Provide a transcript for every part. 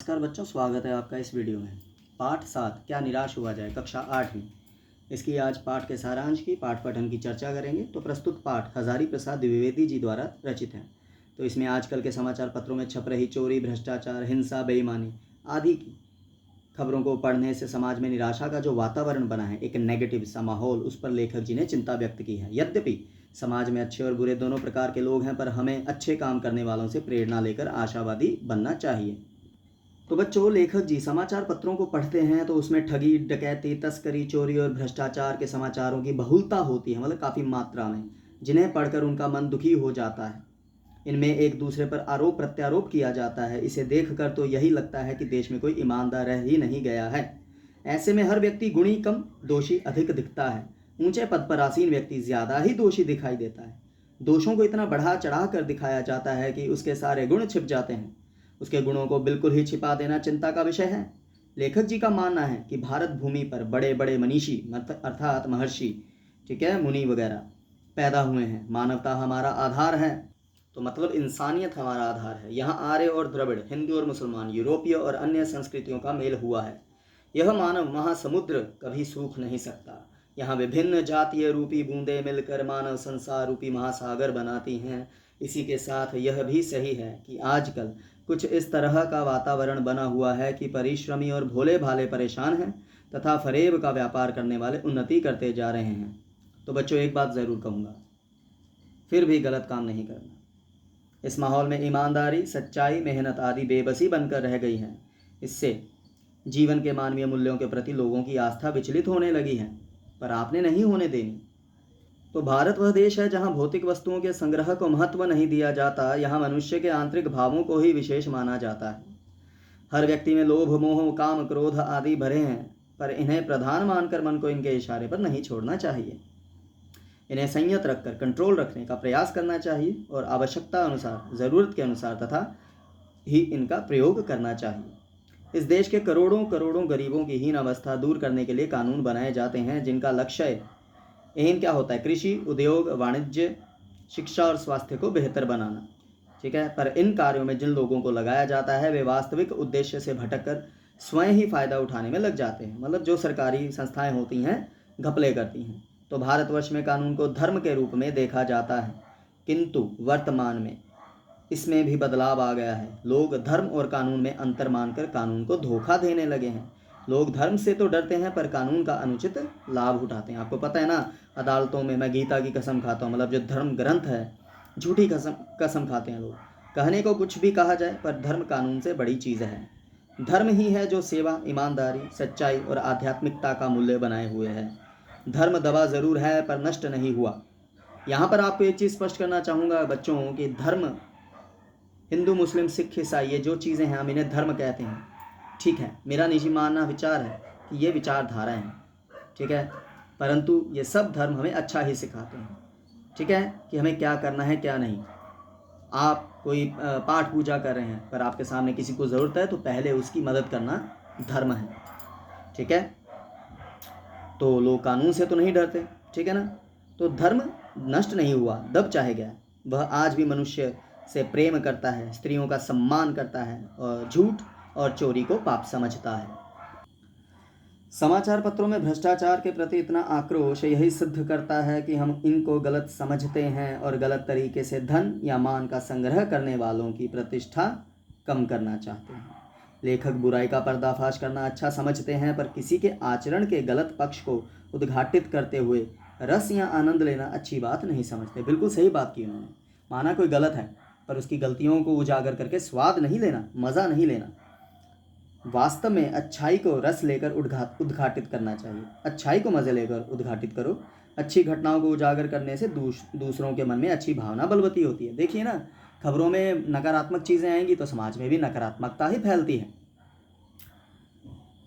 नमस्कार बच्चों, स्वागत है आपका इस वीडियो में। पाठ 7 क्या निराश हुआ जाए, कक्षा 8 में। इसकी आज पाठ के सारांश की पाठ पठन की चर्चा करेंगे। तो प्रस्तुत पाठ हजारी प्रसाद द्विवेदी जी द्वारा रचित है। तो इसमें आजकल के समाचार पत्रों में छप रही चोरी, भ्रष्टाचार, हिंसा, बेईमानी आदि की खबरों को पढ़ने से समाज में निराशा का जो वातावरण बना है, एक नेगेटिव सा माहौल, उस पर लेखक जी ने चिंता व्यक्त की है। यद्यपि समाज में अच्छे और बुरे दोनों प्रकार के लोग हैं, पर हमें अच्छे काम करने वालों से प्रेरणा लेकर आशावादी बनना चाहिए। तो बच्चों, लेखक जी समाचार पत्रों को पढ़ते हैं तो उसमें ठगी, डकैती, तस्करी, चोरी और भ्रष्टाचार के समाचारों की बहुलता होती है, मतलब काफ़ी मात्रा में, जिन्हें पढ़कर उनका मन दुखी हो जाता है। इनमें एक दूसरे पर आरोप प्रत्यारोप किया जाता है। इसे देखकर तो यही लगता है कि देश में कोई ईमानदार रह ही नहीं गया है। ऐसे में हर व्यक्ति गुणी कम, दोषी अधिक दिखता है। ऊंचे पद पर आसीन व्यक्ति ज्यादा ही दोषी दिखाई देता है। दोषों को इतना बढ़ा चढ़ा कर दिखाया जाता है कि उसके सारे गुण छिप जाते हैं। उसके गुणों को बिल्कुल ही छिपा देना चिंता का विषय है। लेखक जी का मानना है कि भारत भूमि पर बड़े बड़े मनीषी अर्थात महर्षि, ठीक है, मुनि वगैरह पैदा हुए हैं। मानवता हमारा आधार है, तो मतलब इंसानियत हमारा आधार है। यहाँ आर्य और द्रविड़, हिंदू और मुसलमान, यूरोपीय और अन्य संस्कृतियों का मेल हुआ है। यह मानव महासमुद्र कभी सूख नहीं सकता। यहाँ विभिन्न जातीय रूपी बूंदें मिलकर मानव संसार रूपी महासागर बनाती हैं। इसी के साथ यह भी सही है कि आजकल कुछ इस तरह का वातावरण बना हुआ है कि परिश्रमी और भोले भाले परेशान हैं तथा फरेब का व्यापार करने वाले उन्नति करते जा रहे हैं। तो बच्चों, एक बात ज़रूर कहूँगा, फिर भी गलत काम नहीं करना। इस माहौल में ईमानदारी, सच्चाई, मेहनत आदि बेबसी बनकर रह गई हैं। इससे जीवन के मानवीय मूल्यों के प्रति लोगों की आस्था विचलित होने लगी है, पर आपने नहीं होने देनी। तो भारत वह देश है जहाँ भौतिक वस्तुओं के संग्रह को महत्व नहीं दिया जाता। यहाँ मनुष्य के आंतरिक भावों को ही विशेष माना जाता है। हर व्यक्ति में लोभ, मोह, काम, क्रोध आदि भरे हैं, पर इन्हें प्रधान मानकर मन को इनके इशारे पर नहीं छोड़ना चाहिए। इन्हें संयत रखकर कंट्रोल रखने का प्रयास करना चाहिए और आवश्यकता अनुसार, ज़रूरत के अनुसार तथा ही इनका प्रयोग करना चाहिए। इस देश के करोड़ों करोड़ों गरीबों की हीन अवस्था दूर करने के लिए कानून बनाए जाते हैं, जिनका लक्ष्य एम क्या होता है? कृषि, उद्योग, वाणिज्य, शिक्षा और स्वास्थ्य को बेहतर बनाना, ठीक है। पर इन कार्यों में जिन लोगों को लगाया जाता है, वे वास्तविक उद्देश्य से भटककर स्वयं ही फायदा उठाने में लग जाते हैं। मतलब जो सरकारी संस्थाएं होती हैं, घपले करती हैं। तो भारतवर्ष में कानून को धर्म के रूप में देखा जाता है, किंतु वर्तमान में इसमें भी बदलाव आ गया है। लोग धर्म और कानून में अंतर मानकर कानून को धोखा देने लगे हैं। लोग धर्म से तो डरते हैं, पर कानून का अनुचित लाभ उठाते हैं। आपको पता है ना, अदालतों में मैं गीता की कसम खाता हूँ, मतलब जो धर्म ग्रंथ है, झूठी कसम खाते हैं लोग। कहने को कुछ भी कहा जाए, पर धर्म कानून से बड़ी चीज़ है। धर्म ही है जो सेवा, ईमानदारी, सच्चाई और आध्यात्मिकता का मूल्य बनाए हुए है। धर्म दबा ज़रूर है, पर नष्ट नहीं हुआ। यहाँ पर आपको एक चीज़ स्पष्ट करना चाहूँगा बच्चों कि धर्म, हिंदू, मुस्लिम, सिख, ईसाई, ये जो चीज़ें हैं हम इन्हें धर्म कहते हैं, ठीक है। मेरा निजी मानना विचार है कि ये विचारधारा हैं, ठीक है। परंतु ये सब धर्म हमें अच्छा ही सिखाते हैं, ठीक है, कि हमें क्या करना है क्या नहीं। आप कोई पाठ पूजा कर रहे हैं, पर आपके सामने किसी को ज़रूरत है, तो पहले उसकी मदद करना धर्म है, ठीक है। तो लोग कानून से तो नहीं डरते, ठीक है ना। तो धर्म नष्ट नहीं हुआ, दब चाहे गया। वह आज भी मनुष्य से प्रेम करता है, स्त्रियों का सम्मान करता है और झूठ और चोरी को पाप समझता है। समाचार पत्रों में भ्रष्टाचार के प्रति इतना आक्रोश यही सिद्ध करता है कि हम इनको गलत समझते हैं और गलत तरीके से धन या मान का संग्रह करने वालों की प्रतिष्ठा कम करना चाहते हैं। लेखक बुराई का पर्दाफाश करना अच्छा समझते हैं, पर किसी के आचरण के गलत पक्ष को उद्घाटित करते हुए रस या आनंद लेना अच्छी बात नहीं समझते। बिल्कुल सही बात की उन्होंने। माना कोई गलत है, पर उसकी गलतियों को उजागर करके स्वाद नहीं लेना, मज़ा नहीं लेना। वास्तव में अच्छाई को रस लेकर उद्घाटित करना चाहिए। अच्छाई को मज़े लेकर उद्घाटित करो। अच्छी घटनाओं को उजागर करने से दूसरों के मन में अच्छी भावना बलवती होती है। देखिए ना, खबरों में नकारात्मक चीज़ें आएंगी तो समाज में भी नकारात्मकता ही फैलती है।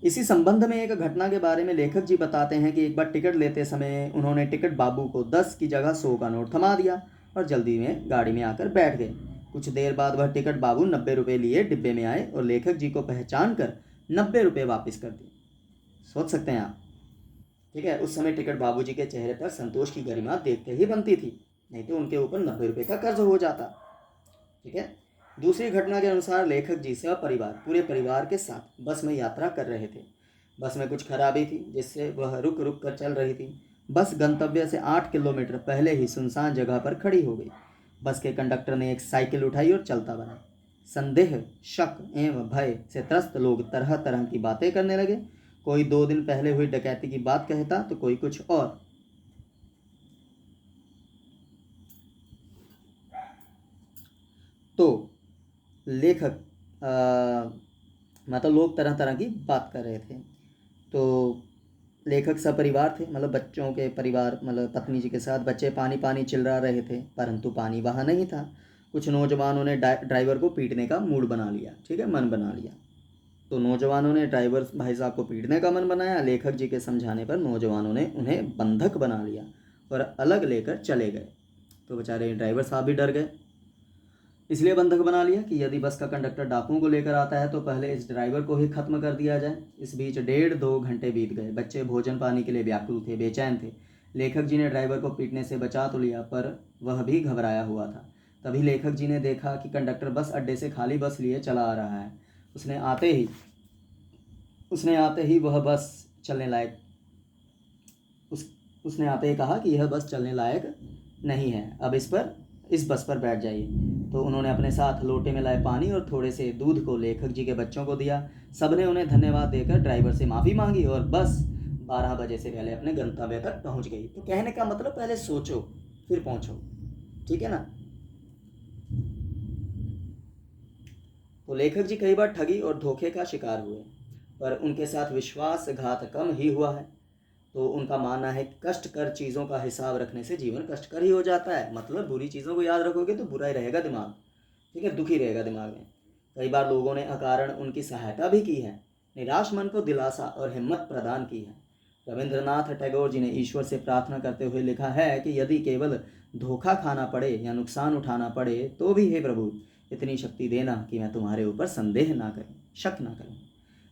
इसी संबंध में एक घटना के बारे में लेखक जी बताते हैं कि एक बार टिकट लेते समय उन्होंने टिकट बाबू को 10 की जगह 100 का नोट थमा दिया और जल्दी में गाड़ी में आकर बैठ गए। कुछ देर बाद वह टिकट बाबू 90 रुपये लिए डिब्बे में आए और लेखक जी को पहचान कर 90 रुपये वापस कर दिए। सोच सकते हैं आप, ठीक है। उस समय टिकट बाबू जी के चेहरे पर संतोष की गरिमा देखते ही बनती थी, नहीं तो उनके ऊपर 90 रुपये का कर्ज हो जाता, ठीक है। दूसरी घटना के अनुसार लेखक जी सपरिवार पूरे परिवार के साथ बस में यात्रा कर रहे थे। बस में कुछ खराबी थी जिससे वह रुक रुक कर चल रही थी। बस गंतव्य से 8 किलोमीटर पहले ही सुनसान जगह पर खड़ी हो गई। बस के कंडक्टर ने एक साइकिल उठाई और चलता बना। संदेह, शक एवं भय से त्रस्त लोग तरह तरह की बातें करने लगे। कोई 2 दिन पहले हुई डकैती की बात कहता तो कोई कुछ और। तो लेखक मतलब लोग तरह तरह की बात कर रहे थे। तो लेखक सपरिवार थे, मतलब बच्चों के परिवार, मतलब पत्नी जी के साथ। बच्चे पानी पानी चिल्ला रहे थे परंतु पानी वहाँ नहीं था। कुछ नौजवानों ने ड्राइवर को पीटने का मूड बना लिया, ठीक है, मन बना लिया। तो नौजवानों ने ड्राइवर भाई साहब को पीटने का मन बनाया। लेखक जी के समझाने पर नौजवानों ने उन्हें बंधक बना लिया और अलग लेकर चले गए। तो बेचारे ड्राइवर साहब भी डर गए, इसलिए बंधक बना लिया कि यदि बस का कंडक्टर डाकुओं को लेकर आता है तो पहले इस ड्राइवर को ही खत्म कर दिया जाए। इस बीच 1.5-2 घंटे बीत गए। बच्चे भोजन पानी के लिए व्याकुल थे, बेचैन थे। लेखक जी ने ड्राइवर को पीटने से बचा तो लिया पर वह भी घबराया हुआ था। तभी लेखक जी ने देखा कि कंडक्टर बस अड्डे से खाली बस लिए चला आ रहा है। उसने आते ही वह बस चलने लायक उसने आते ही कहा कि यह बस चलने लायक नहीं है, अब इस बस पर बैठ जाइए। तो उन्होंने अपने साथ लोटे में लाए पानी और थोड़े से दूध को लेखक जी के बच्चों को दिया। सबने उन्हें धन्यवाद देकर ड्राइवर से माफ़ी मांगी और बस 12 बजे से पहले अपने गंतव्य तक पहुंच गई। तो कहने का मतलब पहले सोचो फिर पहुंचो, ठीक है ना। तो लेखक जी कई बार ठगी और धोखे का शिकार हुए पर उनके साथ विश्वासघात कम ही हुआ है। तो उनका मानना है कि कष्टकर चीज़ों का हिसाब रखने से जीवन कष्टकर ही हो जाता है। मतलब बुरी चीज़ों को याद रखोगे तो बुरा ही रहेगा दिमाग, ठीक है, दुखी रहेगा दिमाग में। कई बार लोगों ने अकारण उनकी सहायता भी की है, निराश मन को दिलासा और हिम्मत प्रदान की है। रविंद्रनाथ टैगोर जी ने ईश्वर से प्रार्थना करते हुए लिखा है कि यदि केवल धोखा खाना पड़े या नुकसान उठाना पड़े तो भी हे प्रभु इतनी शक्ति देना कि मैं तुम्हारे ऊपर संदेह ना करूं, शक ना करूं।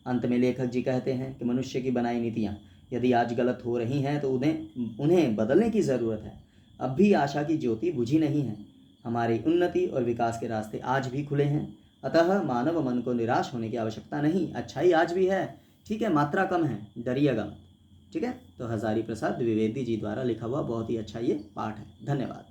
अंत में लेखक जी कहते हैं कि मनुष्य की बनाई नीतियाँ यदि आज गलत हो रही हैं तो उन्हें बदलने की ज़रूरत है। अब भी आशा की ज्योति बुझी नहीं है। हमारी उन्नति और विकास के रास्ते आज भी खुले हैं। अतः मानव मन को निराश होने की आवश्यकता नहीं। अच्छाई आज भी है, ठीक है, मात्रा कम है, डरिएगा मत, ठीक है। तो हजारी प्रसाद द्विवेदी जी द्वारा लिखा हुआ बहुत ही अच्छा ये पाठ है। धन्यवाद।